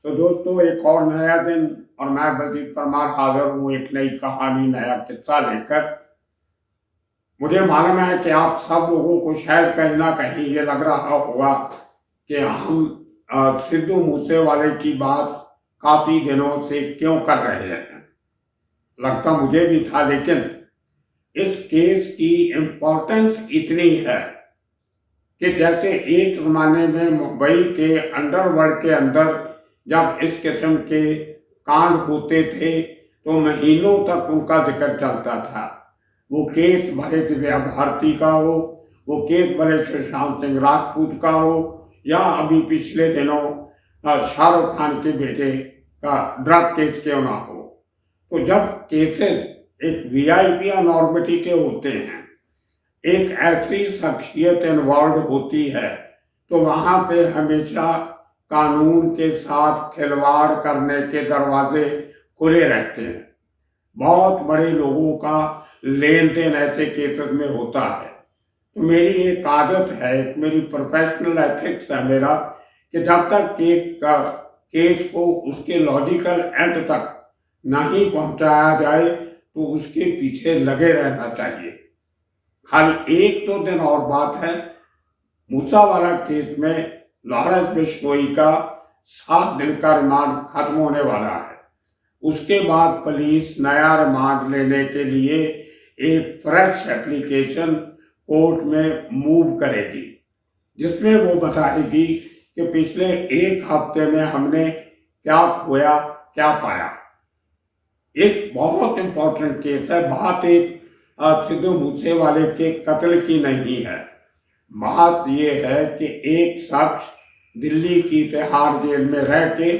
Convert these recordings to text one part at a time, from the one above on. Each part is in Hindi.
तो दोस्तों, एक और नया दिन और मैं बलजीत परमार हाजिर हूँ एक नई कहानी, नया किस्सा लेकर। मुझे मालूम है कि आप सब लोगों को शायद कहीं ना कहीं ये लग रहा होगा कि हम सिद्धू मूसेवाले की बात काफी दिनों से क्यों कर रहे हैं। लगता मुझे भी था, लेकिन इस केस की इम्पोर्टेंस इतनी है कि जैसे एक जमाने में मुंबई के अंडरवर्ल्ड के अंदर जब इस किस्म के कांड होते थे तो महीनों तक उनका जिक्र चलता था। वो केस भले दिव्या भारती का हो, वो केस भले सुशांत सिंह राजपूत का हो, या अभी पिछले दिनों शाहरुख खान के बेटे का ड्रग केस क्यों ना हो। तो जब केसेस एक वीआईपी या नॉर्मटी के होते हैं, एक ऐसी शख्सियत इन्वॉल्व होती है, तो वहां पे हमेशा कानून के साथ खिलवाड़ करने के दरवाजे खुले रहते हैं। बहुत बड़े लोगों का लेन देन ऐसे केसेस में होता है। तो मेरी एक आदत है, एक मेरी प्रोफेशनल एथिक्स है मेरा, कि जब तक केस को उसके लॉजिकल एंड तक नहीं पहुंचाया जाए तो उसके पीछे लगे रहना चाहिए। खाली एक दो दिन और बात है, मूसावाला केस में लॉरेंस बिश्नोई का 7 दिन का रिमांड खत्म होने वाला है। उसके बाद पुलिस नया रिमांड लेने के लिए एक फ्रेश एप्लीकेशन कोर्ट में मूव करेगी, जिसमें वो बताएगी कि पिछले एक हफ्ते में हमने क्या खोया, क्या पाया। एक बहुत इंपॉर्टेंट केस है। बात एक सिद्धू मूसेवाले के कत्ल की नहीं है। बात यह है कि एक शख्स दिल्ली की तिहाड़ जेल में रह के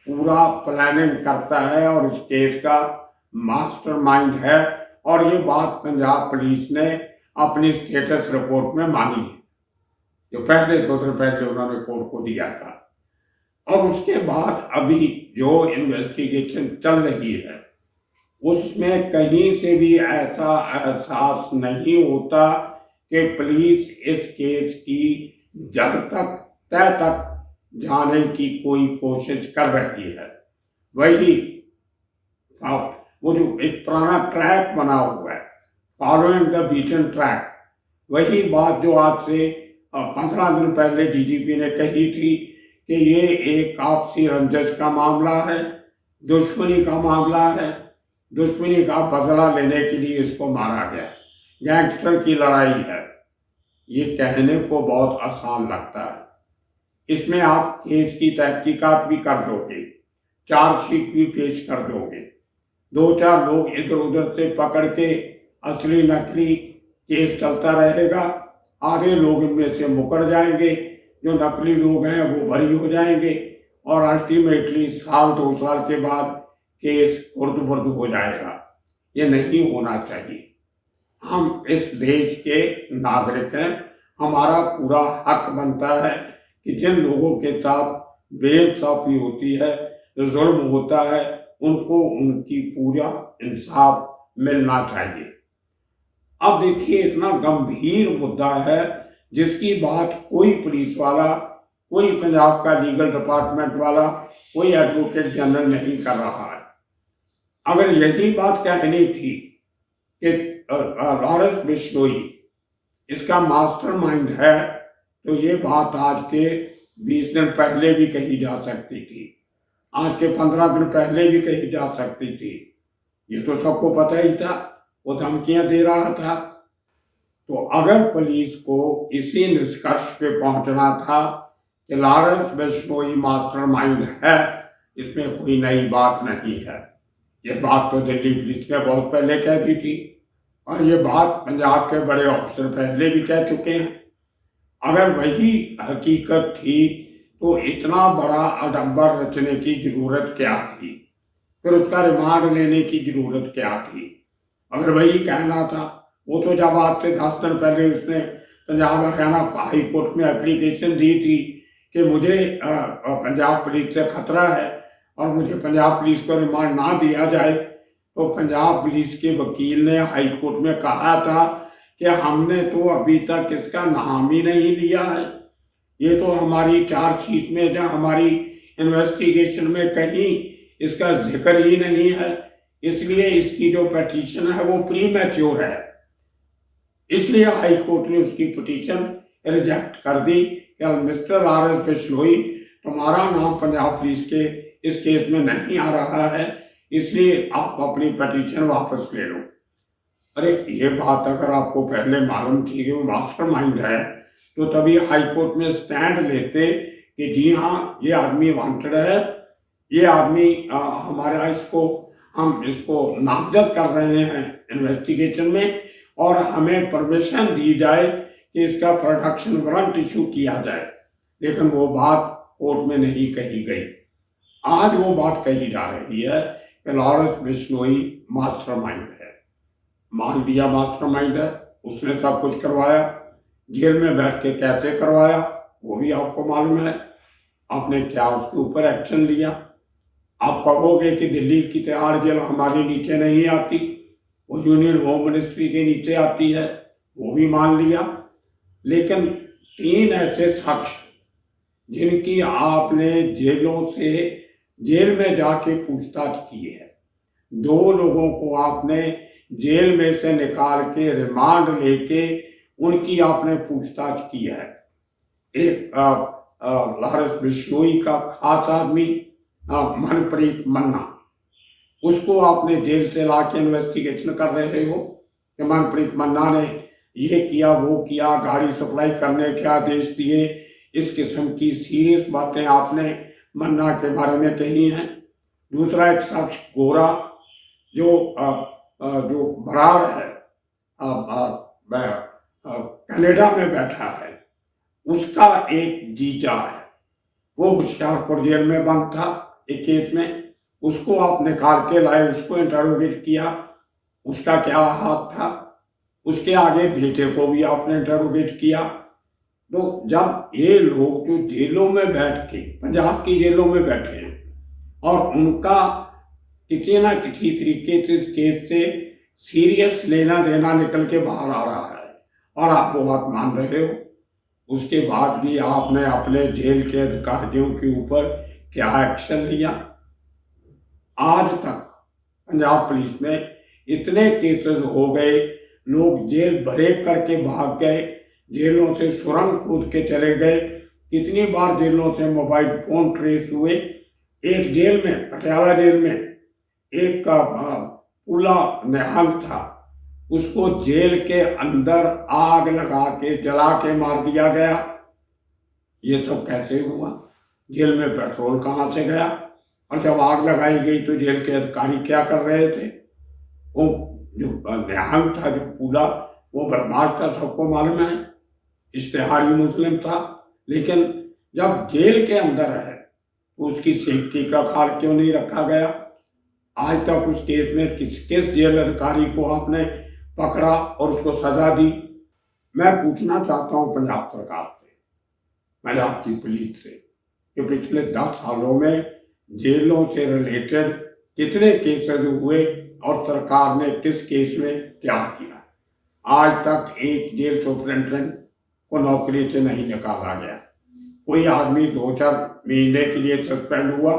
पूरा प्लानिंग करता है और इस केस का मास्टरमाइंड है, और ये बात पंजाब पुलिस ने अपनी स्टेटस रिपोर्ट में मानी है, जो पहले 2 दिन पहले उन्होंने कोर्ट को दिया था। और उसके बाद अभी जो इन्वेस्टिगेशन चल रही है उसमें कहीं से भी ऐसा एहसास नहीं होता कि पुलिस इस केस की जड़ तक, तह तक जाने की कोई कोशिश कर रही है। वही वो जो एक पुराना ट्रैक बना हुआ है, फॉलोइंग द बीटन ट्रैक, वही बात जो आज से 15 दिन पहले डीजीपी ने कही थी कि ये एक आपसी रंजश का मामला है, दुश्मनी का मामला है, दुश्मनी का बदला लेने के लिए इसको मारा गया, गैंगस्टर की लड़ाई है। ये कहने को बहुत आसान लगता है। इसमें आप केस की तहकीकात भी कर दोगे, चार्जशीट भी पेश कर दोगे, 2-4 लोग इधर उधर से पकड़ के असली नकली केस चलता रहेगा, आधे लोग इनमें से मुकर जाएंगे, जो नकली लोग हैं वो बरी हो जाएंगे, और अल्टीमेटली 1-2 साल के बाद केस खुर्द-बुर्द हो जाएगा। ये नहीं होना चाहिए। हम इस देश के नागरिक हैं, हमारा पूरा हक बनता है कि जिन लोगों के साथ बेइंसाफी होती है, जुल्म होता है, उनको उनकी पूरा इंसाफ मिलना चाहिए। अब देखिए, इतना गंभीर मुद्दा है जिसकी बात कोई पुलिस वाला, कोई पंजाब का लीगल डिपार्टमेंट वाला, कोई एडवोकेट जनरल नहीं कर रहा है। अगर यही बात कहनी थी कि लॉरेंस बिश्नोई इसका मास्टरमाइंड है, तो ये बात आज के 20 दिन पहले भी कही जा सकती थी, आज के 15 दिन पहले भी कही जा सकती थी। ये तो सबको पता ही था, वो धमकियां दे रहा था। तो अगर पुलिस को इसी निष्कर्ष पे पहुंचना था कि लॉरेंस बिश्नोई मास्टरमाइंड है, इसमें कोई नई बात नहीं है। ये बात तो दिल्ली पुलिस ने बहुत पहले कह दी थी, और ये बात पंजाब के बड़े ऑफिसर पहले भी कह चुके हैं। अगर वही हकीकत थी तो इतना बड़ा आडंबर रचने की जरूरत क्या थी, फिर उसका रिमांड लेने की जरूरत क्या थी। अगर वही कहना था, वो तो जब आज से 10 दिन पहले उसने पंजाब हरियाणा हाई कोर्ट में एप्लीकेशन दी थी कि मुझे पंजाब पुलिस से खतरा है और मुझे पंजाब पुलिस को रिमांड ना दिया जाए, तो पंजाब पुलिस के वकील ने हाई कोर्ट में कहा था कि हमने तो अभी तक इसका नाम ही नहीं लिया है, ये तो हमारी चार्जशीट में, जहाँ हमारी इन्वेस्टिगेशन में कहीं इसका जिक्र ही नहीं है, इसलिए इसकी जो पिटीशन है वो प्रीमैच्योर है। इसलिए हाई कोर्ट ने उसकी पिटीशन रिजेक्ट कर दी कि मिस्टर आर एस बिश्नोई, तुम्हारा नाम पंजाब पुलिस के इस केस में नहीं आ रहा है, इसलिए आप अपनी पिटीशन वापस ले लो। अरे ये बात अगर आपको पहले मालूम थी कि वो मास्टरमाइंड है तो तभी हाई कोर्ट में स्टैंड लेते कि जी हाँ ये आदमी वांटेड है, ये आदमी हमारा हम इसको नामजद कर रहे हैं इन्वेस्टिगेशन में और हमें परमिशन दी जाए कि इसका प्रोडक्शन वारंट इशू किया जाए। लेकिन वो बात कोर्ट में नहीं कही गई। आज वो बात कही जा रही है कि लॉरेंस बिश्नोई मास्टरमाइंड है। मान लिया मास्टरमाइंड है, उसने सब कुछ करवाया, जेल में बैठ के कैसे करवाया वो भी आपको मालूम है। आपने क्या उसके ऊपर एक्शन लिया। आप कहोगे कि दिल्ली की तिहाड़ जेल हमारे नीचे नहीं आती, वो यूनियन होम मिनिस्ट्री के नीचे आती है, वो भी मान लिया। लेकिन 3 ऐसे शख्स जिनकी आपने जेल में जाके पूछताछ की है, 2 लोगों को आपने जेल में से निकाल के रिमांड लेके उनकी आपने पूछताछ की है। एक लॉरेंस बिश्नोई का खास आदमी मनप्रीत मन्ना, उसको आपने जेल से ला के इन्वेस्टिगेशन कर रहे हो कि मनप्रीत मन्ना ने ये किया वो किया, गाड़ी सप्लाई करने के आदेश दिए, इस किस्म की सीरियस बातें आपने मन्ना के बारे में कही हैं। दूसरा एक शख्स गोरा जो बराड़ है, कनाडा में बैठा है, उसका एक जीजा है, वो होशियारपुर जेल में बंद था एक केस में, उसको आप निकाल के लाए, उसको इंटरोगेट किया, उसका क्या हाथ था। उसके आगे बेटे को भी आपने इंटरोगेट किया। तो जब ये लोग जो जेलों में बैठ के, पंजाब की जेलों में बैठे हैं और उनका किसी ना किसी तरीके से इस केस से सीरियस लेना देना निकल के बाहर आ रहा है और आप वो बात मान रहे हो, उसके बाद भी आपने अपने जेल के अधिकारियों के ऊपर क्या एक्शन लिया? आज तक पंजाब पुलिस में इतने केसेस हो गए, लोग जेल ब्रेक करके भाग गए, जेलों से सुरंग कूद के चले गए, कितनी बार जेलों से मोबाइल फोन ट्रेस हुए। एक जेल में, पटियाला जेल में एक पूला निहंग था, उसको जेल के अंदर आग लगा के जला के मार दिया गया। ये सब कैसे हुआ? जेल में पेट्रोल कहाँ से गया? और जब आग लगाई गई तो जेल के अधिकारी क्या कर रहे थे? वो जो निहंग था, जो पूला, वो बदमाश था, सबको मालूम है, इश्तिहारी मुस्लिम था। लेकिन जब जेल के अंदर है तो उसकी सेफ्टी का ख्याल क्यों नहीं रखा गया? आज तक उस केस में किस जेल अधिकारी को आपने पकड़ा और उसको सजा दी? मैं पूछना चाहता हूँ पंजाब सरकार से, पंजाब की पुलिस से, कि पिछले 10 सालों में जेलों से रिलेटेड कितने केसेस हुए और सरकार ने किस केस में क्या किया? आज तक एक जेल सुपरिटेंडेंट को नौकरी से नहीं निकाला गया। कोई आदमी 2-4 महीने के लिए सस्पेंड हुआ,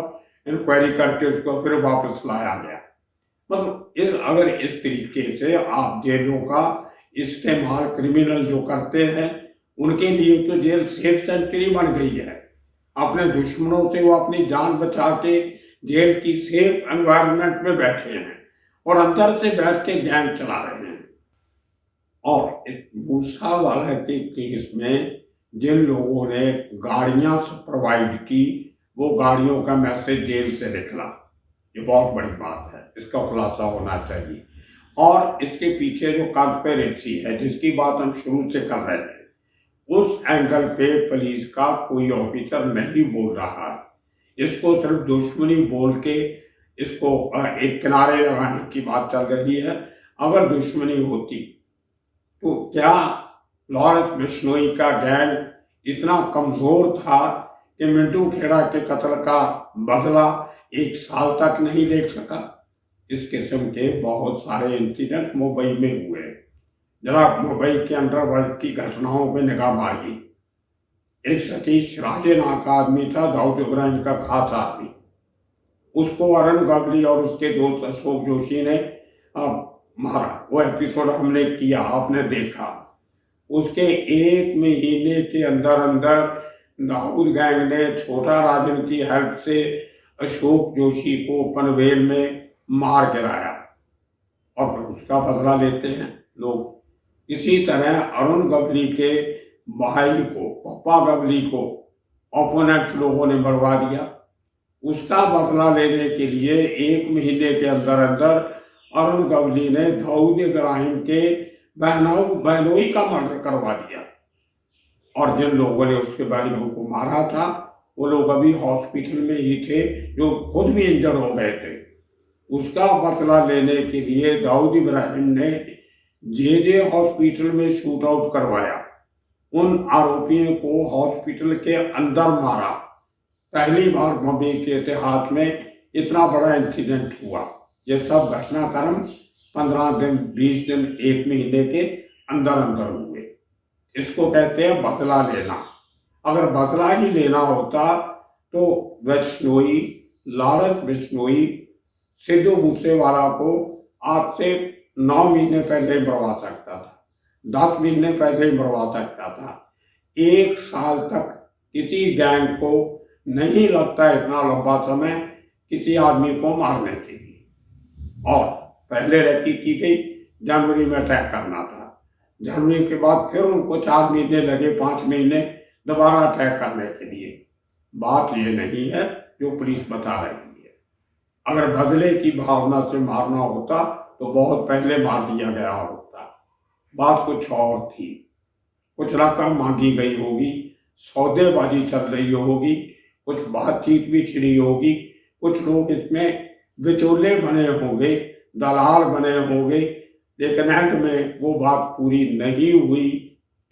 इंक्वायरी करके उसको फिर वापस लाया गया। मतलब अगर इस तरीके से आप जेलों का इस्तेमाल क्रिमिनल जो करते हैं, उनके लिए तो जेल सेफ सेंचुरी बन गई है। अपने दुश्मनों से वो अपनी जान बचा के जेल की सेफ एनवायरनमेंट में बैठे हैं और अंदर से बैठ के गैंग चला रहे हैं। और इस मूसावाला के केस में जिन लोगों ने गाड़ियां प्रोवाइड की, वो गाड़ियों का मैसेज जेल से निकला, ये बहुत बड़ी बात है, इसका खुलासा होना चाहिए। और इसके पीछे जो कॉन्स्पिरेसी है, जिसकी बात हम शुरू से कर रहे हैं, उस एंगल पे पुलिस का कोई ऑफिसर नहीं बोल रहा है। इसको सिर्फ दुश्मनी बोल के इसको एक किनारे लगाने की बात चल रही है। अगर दुश्मनी होती तो क्या लॉरेंस बिश्नोई का गैंग इतना कमजोर था कि मिंटू खेड़ा के कत्ल का बदला 1 साल तक नहीं ले सका? इस किस्म के बहुत सारे इंसिडेंट मुंबई में हुए। जरा मुंबई के अंडरवर्ल्ड की घटनाओं पे निगाह मारिए। एक सतीश राजे नाम का आदमी था, दाऊद इब्राहिम का खास आदमी। उसको अरुण गवली और उसके दोस्त अशोक जोशी ने मारा। वो एपिसोड हमने किया, आपने देखा। उसके एक महीने के अंदर अंदर दाऊद गैंग ने छोटा राजन की हेल्प से अशोक जोशी को पनवेल में मार गिराया और फिर उसका बदला लेते हैं लोग। इसी तरह अरुण गवली के भाई को, पप्पा गवली को, ओपोनेंट्स लोगों ने मरवा दिया। उसका बदला लेने के लिए एक महीने के अंदर अंदर अरुण गवली ने दाऊद इब्राहिम के बहनोई का मर्डर करवा दिया। और जिन लोगों ने उसके बहनों को मारा था वो लोग अभी हॉस्पिटल में ही थे, जो खुद भी इंजर्ड हो गए थे। उसका बदला लेने के लिए दाऊद इब्राहिम ने जे हॉस्पिटल में शूट आउट करवाया। उन आरोपियों को हॉस्पिटल के अंदर मारा। पहली बार बॉम्बे के इतिहास में इतना बड़ा इंसिडेंट हुआ। ये सब घटनाक्रम 15 दिन, 20 दिन, एक महीने के अंदर अंदर हुए। इसको कहते हैं बदला लेना। अगर बदला ही लेना होता तो बिश्नोई, लॉरेंस बिश्नोई सिद्धू मूसेवाला को आज से 9 महीने पहले मरवा सकता था, 10 महीने पहले मरवा सकता था। 1 साल तक किसी गैंग को नहीं लगता इतना लंबा समय किसी आदमी को मारने के लिए। और पहले रेकी की गई, जनवरी में अटैक करना था। जनवरी के बाद फिर उनको 4 महीने लगे, 5 महीने दोबारा अटैक करने के लिए। बात ये नहीं है जो पुलिस बता रही है। अगर बदले की भावना से मारना होता तो बहुत पहले मार दिया गया होता। बात कुछ और थी। कुछ रकम मांगी गई होगी, सौदेबाजी चल रही होगी, कुछ बातचीत भी छिड़ी होगी, कुछ लोग इसमें विचोले बने होंगे, दलाल बने होंगे, लेकिन एंड में वो बात पूरी नहीं हुई।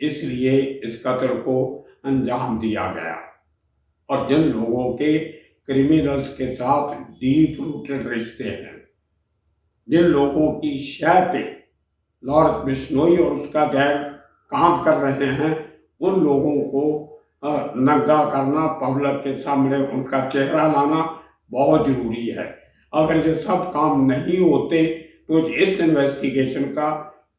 इसलिए इस कत्ल को अंजाम दिया गया। और जिन लोगों के क्रिमिनल्स के साथ डीप रूटेड रिश्ते हैं, जिन लोगों की शय पे लॉरेंस बिश्नोई और उसका गैंग काम कर रहे हैं, उन लोगों को नंगा करना, पब्लिक के सामने उनका चेहरा लाना बहुत जरूरी है। अगर ये सब काम नहीं होते तो इस इन्वेस्टिगेशन का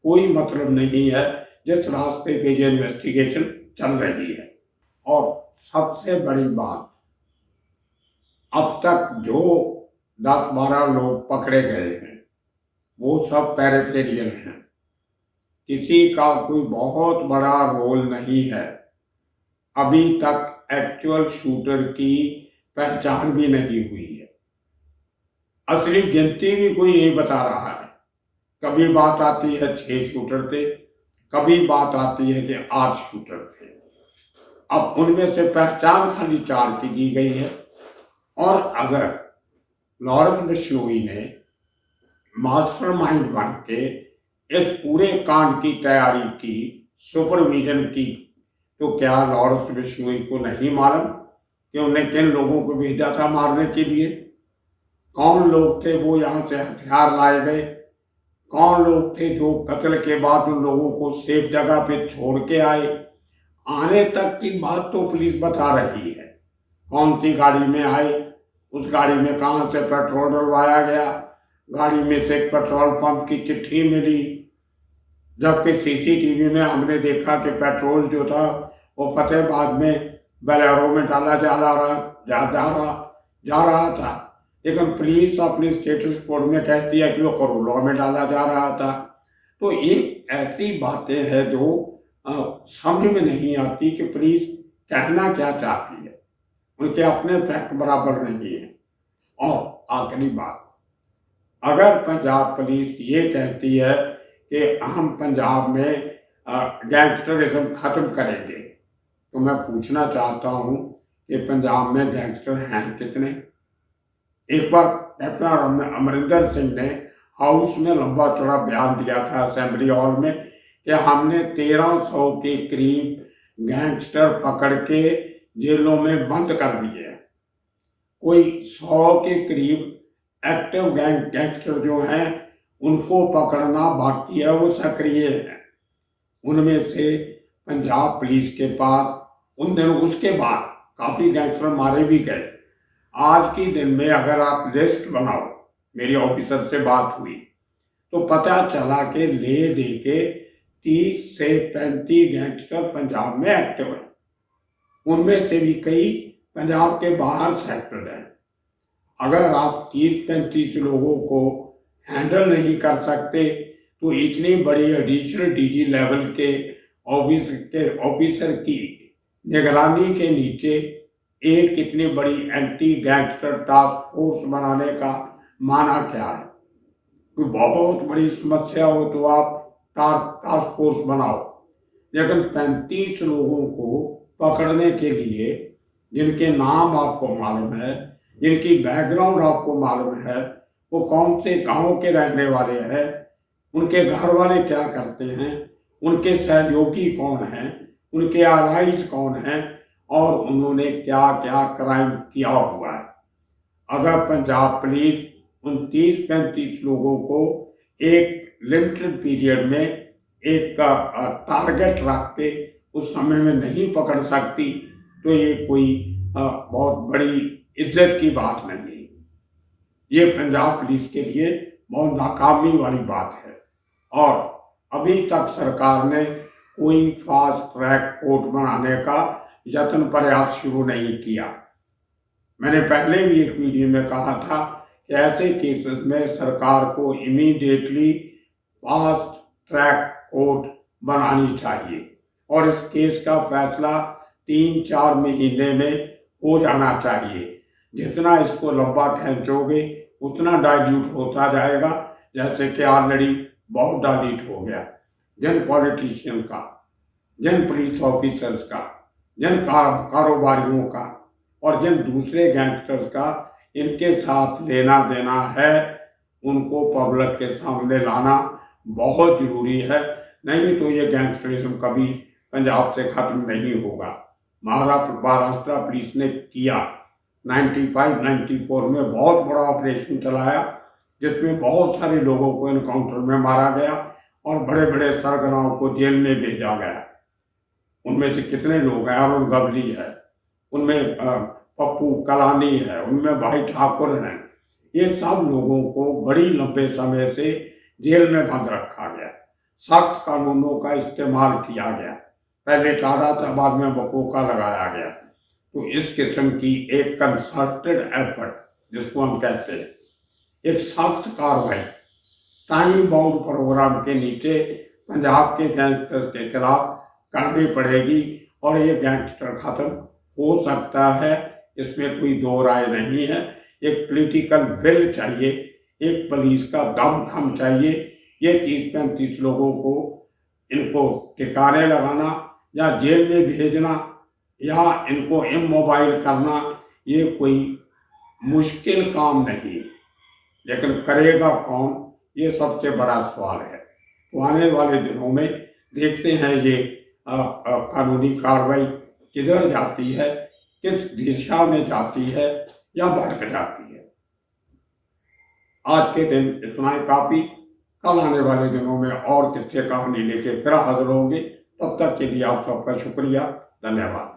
कोई मतलब नहीं है जिस रास्ते पे ये इन्वेस्टिगेशन चल रही है। और सबसे बड़ी बात, अब तक जो 10-12 लोग पकड़े गए हैं वो सब पेरिफेरियल हैं। किसी का कोई बहुत बड़ा रोल नहीं है। अभी तक एक्चुअल शूटर की पहचान भी नहीं हुई है। असली गिनती भी कोई नहीं बता रहा है। कभी बात आती है 6 शूटर थे, कभी बात आती है कि 8 शूटर थे। अब उनमें से पहचान खाली 4 की दी गई है। और अगर लॉरेंस बिश्नोई ने मास्टरमाइंड बन के इस पूरे कांड की तैयारी की, सुपरविजन की, तो क्या लॉरेंस बिश्नोई को नहीं मालूम कि उन्हें किन लोगों को भेजा था मारने के लिए? कौन लोग थे वो यहाँ से हथियार लाए गए? कौन लोग थे जो कत्ल के बाद उन लोगों को सेफ जगह पे छोड़ के आए? आने तक की बात तो पुलिस बता रही है। कौन सी गाड़ी में आए, उस गाड़ी में कहाँ से पेट्रोल डलवाया गया, गाड़ी में से पेट्रोल पंप की चिट्ठी मिली, जबकि सीसीटीवी में हमने देखा कि पेट्रोल जो था वो फतेहाबाद में बेलेरो में डाला जा रहा था। लेकिन पुलिस अपनी स्टेटस रिपोर्ट में कहती है कि वो करोड़ों में डाला जा रहा था। तो ये ऐसी बातें हैं जो समझ में नहीं आती कि पुलिस कहना क्या चाहती है। उनके अपने फैक्ट बराबर नहीं है। और आखिरी बात, अगर पंजाब पुलिस ये कहती है कि हम पंजाब में गैंगस्टरिज्म खत्म करेंगे, तो मैं पूछना चाहता हूँ कि पंजाब में गैंगस्टर हैं कितने? एक बार कैप्टन अमरिंदर सिंह ने हाउस में लंबा चौड़ा बयान दिया था असेंबली हॉल में कि हमने 1300 के करीब गैंगस्टर पकड़ के जेलों में बंद कर दिए हैं। कोई 100 के करीब एक्टिव गैंगस्टर जो हैं उनको पकड़ना बाकी है, वो सक्रिय हैं। उनमें से पंजाब पुलिस के पास उन दिनों उसके बाद काफ़ी गैंगस्टर मारे भी गए। आज के दिन में अगर आप लिस्ट बनाओ, मेरी ऑफिसर से बात हुई तो पता चला कि ले दे के 30 से 35 गैंगस्टर पंजाब में एक्टिव हैं। उनमें से भी कई पंजाब के बाहर सेटल्ड हैं। अगर आप 30-35 लोगों को हैंडल नहीं कर सकते तो इतनी बड़ी एडिशनल डीजी लेवल के ऑफिसर की निगरानी के नीचे एक इतनी बड़ी एंटी गैंगस्टर टास्क फोर्स बनाने का माना क्या है? कोई बहुत बड़ी समस्या हो तो आप टास्क फोर्स बनाओ, लेकिन 35 लोगों को पकड़ने के लिए जिनके नाम आपको मालूम है, जिनकी बैकग्राउंड आपको मालूम है, वो कौन से गांव के रहने वाले हैं, उनके घर वाले क्या करते हैं, उनके सहयोगी कौन हैं, उनके अलाइज कौन हैं और उन्होंने क्या क्या क्राइम किया हुआ है। अगर पंजाब पुलिस उन 30-35 लोगों को एक लिमिटेड पीरियड में एक टारगेट रख के उस समय में नहीं पकड़ सकती तो ये कोई बहुत बड़ी इज्जत की बात नहीं। ये पंजाब पुलिस के लिए बहुत नाकामी वाली बात है और अभी तक सरकार ने कोई फास्ट ट्रैक कोर्ट बनाने का यत्न प्रयास शुरू नहीं किया। मैंने पहले भी एक वीडियो में कहा था कि ऐसे केसेस में सरकार को इमीडिएटली फास्ट ट्रैक कोर्ट बनानी चाहिए और इस केस का फैसला 3-4 महीने में हो जाना चाहिए। जितना इसको लंबा खींचोगे उतना डाइल्यूट होता जाएगा, जैसे कि ऑलरेडी बहुत डाइल्यूट हो गया। जिन पॉलिटिशियन का, जिन पुलिस ऑफिसर्स का, जिन कारोबारियों का और जिन दूसरे गैंगस्टर्स का इनके साथ लेना देना है, उनको पब्लिक के सामने लाना बहुत ज़रूरी है, नहीं तो ये गैंगस्टरिज्म कभी पंजाब से ख़त्म नहीं होगा। महाराष्ट्र पुलिस ने किया 95-94 में बहुत बड़ा ऑपरेशन चलाया जिसमें बहुत सारे लोगों को इनकाउंटर में मारा गया और बड़े बड़े सरगनाओं को जेल में भेजा गया। उनमें से कितने लोग हैं? अरुण गवली है, उनमें पप्पू कलानी है, उनमें भाई ठाकुर हैं। ये सब लोगों को बड़ी लंबे समय से जेल में बंद रखा गया, सख्त कानूनों का इस्तेमाल किया गया। पहले टाटा था, बाद में बकोका लगाया गया। तो इस किस्म की एक कंसर्टेड एफर्ट जिसको हम कहते हैं, एक सख्त कार्रवाई टाइम बाउंड प्रोग्राम के नीचे पंजाब के गैंगस्टर्स के खिलाफ करनी पड़ेगी और ये गैंगस्टर खत्म हो सकता है, इसमें कोई दो राय नहीं है। एक पॉलिटिकल विल चाहिए, एक पुलिस का दमखम चाहिए। ये 30-35 लोगों को इनको ठिकाने लगाना या जेल में भेजना या इनको इमोबाइल करना ये कोई मुश्किल काम नहीं, लेकिन करेगा कौन, ये सबसे बड़ा सवाल है। तो आने वाले दिनों में देखते हैं ये कानूनी कार्रवाई किधर जाती है, किस दिशा में जाती है या भटक जाती है। आज के दिन इतना ही काफ़ी। कल आने वाले दिनों में और किस्से कहानी लेके फिर हाजिर होंगे। तब तक के लिए आप सबका शुक्रिया, धन्यवाद।